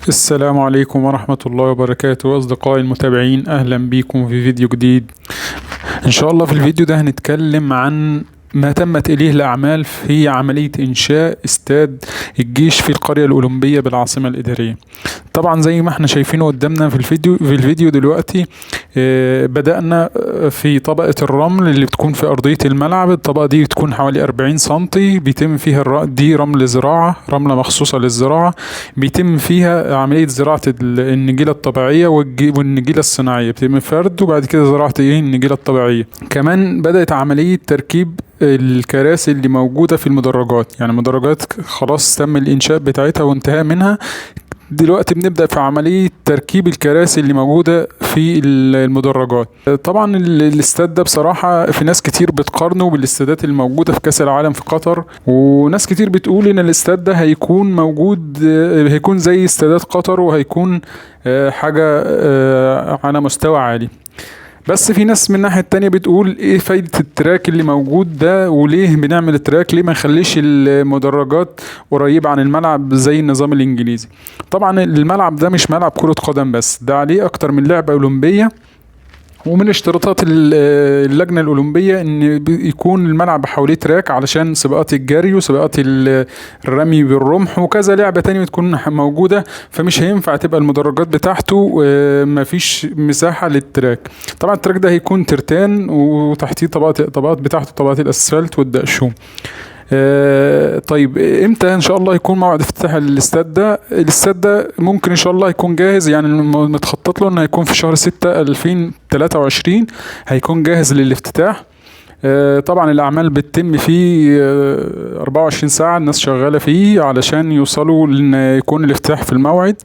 السلام عليكم ورحمة الله وبركاته أصدقائي المتابعين، أهلا بكم في فيديو جديد. إن شاء الله في الفيديو ده هنتكلم عن ما تمت إليه الأعمال في عملية إنشاء استاد الجيش في القرية الأولمبية بالعاصمة الإدارية. طبعا زي ما احنا شايفينه قدامنا في الفيديو دلوقتي، بدأنا في طبقة الرمل اللي بتكون في أرضية الملعب. الطبقة دي بتكون حوالي 40 سنتي، بيتم فيها دي رمل زراعة، رملة مخصوصة للزراعة، بيتم فيها عملية زراعة النجيلة الطبيعية والنجيلة الصناعية، بيتم فرد وبعد كده زراعة النجيلة الطبيعية. كمان بدأت عملية تركيب الكراسي اللي موجودة في المدرجات، يعني المدرجات خلاص تم الإنشاء بتاعتها وانتهاء منها. دلوقتي بنبدأ في عملية تركيب الكراسي اللي موجودة في المدرجات. طبعا الاستاد ده بصراحة في ناس كتير بتقارنه بالاستادات الموجودة في كأس العالم في قطر، وناس كتير بتقول ان الاستاد ده هيكون موجود، هيكون زي استادات قطر، وهيكون حاجة على مستوى عالي. بس في ناس من الناحية التانية بتقول ايه فايدة التراك اللي موجود ده، وليه بنعمل التراك؟ ليه ما نخليش المدرجات قريبة عن الملعب زي النظام الانجليزي؟ طبعا الملعب ده مش ملعب كرة قدم بس، ده عليه اكتر من لعبة اولمبية، ومن اشتراطات اللجنة الأولمبية إن يكون الملعب حواليه تراك علشان سباقات الجري وسباقات الرمي بالرمح وكذا لعبة تانية بتكون موجودة، فمش هينفع تبقى المدرجات بتاعته مفيش مساحة للتراك. طبعا التراك ده هيكون ترتان وتحتيه طبقات بتاعته طبقات الأسفلت والدقشوم. طيب امتى ان شاء الله يكون موعد افتتاح الاستاد ده؟ الاستاد ده ممكن ان شاء الله يكون جاهز، يعني متخطط له انه هيكون في شهر 6 2023 هيكون جاهز للافتتاح. طبعا الاعمال بتتم فيه 24 ساعة، الناس شغالة فيه علشان يوصلوا لان يكون الافتتاح في الموعد.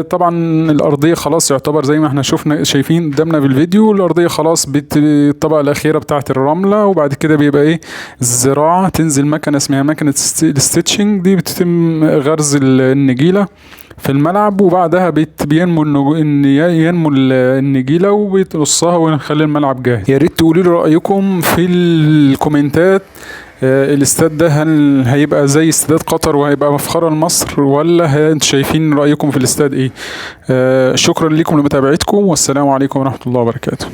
طبعا الارضيه خلاص يعتبر زي ما احنا شايفين قدامنا في الفيديو، الارضيه خلاص الطبقه الاخيره بتاعه الرمله، وبعد كده بيبقى الزراعه، تنزل مكنه اسمها مكنه الستيتشنج، دي بتتم غرز النجيله في الملعب، وبعدها ينمو النجيله وبتقصها ونخلي الملعب جاهز. يا ريت تقولوا لي رايكم في الكومنتات. الاستاد ده هل هيبقى زي استادات قطر وهيبقى مفخرة لمصر، ولا انتوا شايفين رأيكم في الاستاد ايه؟ شكرا لكم لمتابعتكم، والسلام عليكم ورحمة الله وبركاته.